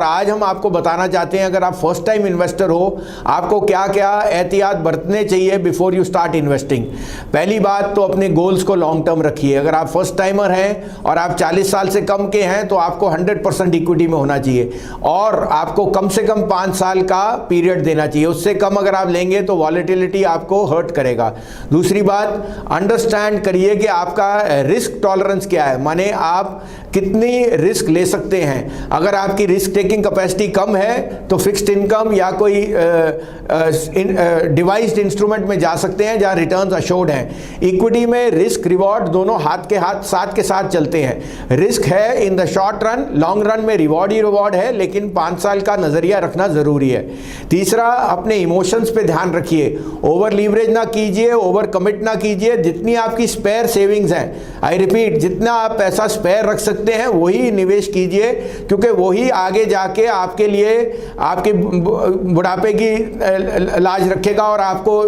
आज हम आपको बताना चाहते हैं अगर आप फर्स्ट टाइम इन्वेस्टर हो आपको क्या क्या एहतियात बरतने चाहिए बिफोर यू स्टार्ट इन्वेस्टिंग। पहली बात तो अपने गोल्स को लॉन्ग टर्म रखिए। अगर आप फर्स्ट टाइमर हैं और आप 40 साल से कम के हैं तो आपको 100% इक्विटी में होना चाहिए और आपको कम से कम 5 साल का पीरियड देना चाहिए। उससे कम अगर आप लेंगे तो वॉलेटिलिटी आपको हर्ट करेगा। दूसरी बात, अंडरस्टैंड करिए कि आपका रिस्क टॉलरेंस क्या है, माने आप कितनी रिस्क ले सकते हैं। अगर आपकी रिस्क टेकिंग कैपेसिटी कम है तो फिक्स्ड इनकम या कोई डिवाइस्ड इंस्ट्रूमेंट में जा सकते हैं जहां रिटर्न्स अश्योर्ड हैं। इक्विटी में रिस्क रिवॉर्ड दोनों हाथ के साथ चलते हैं। रिस्क है in the short run, long run में रिवॉर्ड ही रिवॉर्ड है, लेकिन 5 साल का नजरिया रखना जरूरी है। तीसरा, अपने इमोशंस पे ध्यान रखिए। ओवर लीवरेज ना कीजिए, ओवर कमिट ना कीजिए। जितनी आपकी स्पेयर सेविंग्स हैं, आई रिपीट, जितना आप पैसा स्पेयर रख सकते हैं वही निवेश कीजिए, क्योंकि वही आगे जाके आपके लिए आपके बुढ़ापे की लाज रखेगा और आपको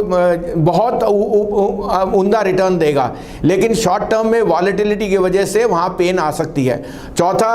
बहुत उम्दा रिटर्न देगा। लेकिन शॉर्ट टर्म में वॉलेटिलिटी की वजह से वहां पेन आ सकती है। चौथा,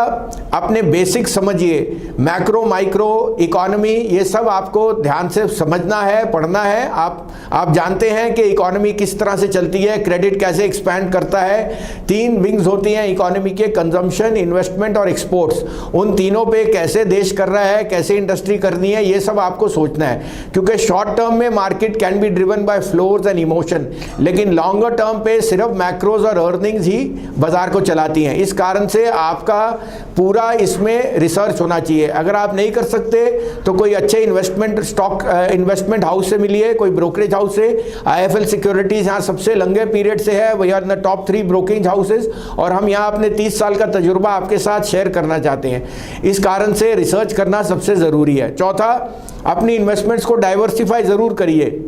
अपने बेसिक समझिए, मैक्रो माइक्रो इकोनॉमी ये सब आपको ध्यान से समझना है, पढ़ना है। आप जानते हैं कि इकोनॉमी किस तरह से चलती है, क्रेडिट कैसे एक्सपैंड करता है। 3 विंग्स होती हैं इकोनॉमी के, कंजम्पशन, इन्वेस्टमेंट और एक्सपोर्ट्स। उन तीनों पे कैसे देश कर रहा है, कैसे इंडस्ट्री करनी है, ये सब आपको सोचना है, क्योंकि शॉर्ट टर्म में market can be driven by floors and emotion, लेकिन लॉन्गर टर्म पे सिर्फ मैक्रोज और अर्निंग्स ही बाजार को चलाती हैं। इस कारण से आपका पूरा इसमें रिसर्च होना चाहिए। अगर आप नहीं कर सकते तो कोई अच्छे इन्वेस्टमेंट हाउस से मिलिए, कोई ब्रोकरेज हाउस से। IIFL सिक्योरिटीज यहाँ सबसे लंबे पीरियड से है, we are in the top 3 broking houses, और हम यहाँ अपने 30 साल का तजुर्बा आपके साथ शेयर करना चाहते हैं। इस कारण से रिसर्च करना सबसे ज़रूरी है। चौथा, अपनी इन्वेस्टमेंट्स को डाइवर्सिफाई ज़रूर करिए।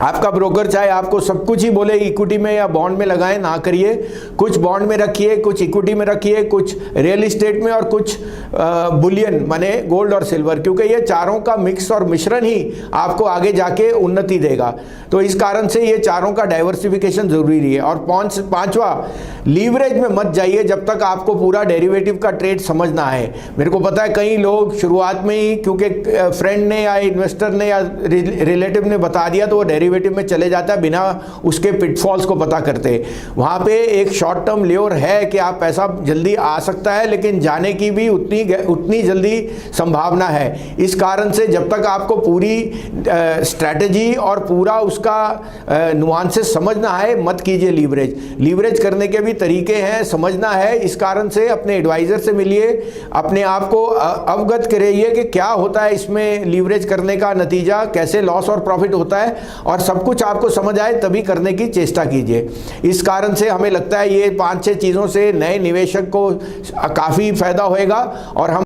आपका ब्रोकर चाहे आपको सब कुछ ही बोले इक्विटी में या बॉन्ड में लगाएं, ना करिए। कुछ बॉन्ड में रखिए, कुछ इक्विटी में रखिए, कुछ रियल एस्टेट में और कुछ बुलियन माने गोल्ड और सिल्वर, क्योंकि ये चारों का मिक्स और मिश्रण ही आपको आगे जाके उन्नति देगा। तो इस कारण से ये चारों का डाइवर्सिफिकेशन ज़रूरी है। और पांचवा, लीवरेज में मत जाइए जब तक आपको पूरा डेरिवेटिव का ट्रेड समझ ना आए। मेरे को पता है कई लोग शुरुआत में ही क्योंकि फ्रेंड ने या इन्वेस्टर ने या रिलेटिव ने बता दिया तो वो डेरिवेटिव में चले जाता है बिना उसके पिटफॉल्स को पता करते। वहाँ पे एक शॉर्ट टर्म ल्योर है कि आप पैसा जल्दी आ सकता है, लेकिन जाने की भी उतनी जल्दी संभावना है। इस कारण से जब तक आपको पूरी स्ट्रैटेजी और पूरा उसका नुआंसेस समझ ना आए, मत कीजिए लीवरेज करने के भी तरीके हैं, समझना है। इस कारण से अपने एडवाइज़र से मिलिए, अपने आप को अवगत करिए कि क्या होता है इसमें लीवरेज करने का नतीजा, कैसे लॉस और प्रॉफिट होता है, और सब कुछ आपको समझ आए तभी करने की चेष्टा कीजिए। इस कारण से हमें लगता है ये 5-6 चीज़ों से नए निवेशक को काफ़ी फायदा होएगा और हम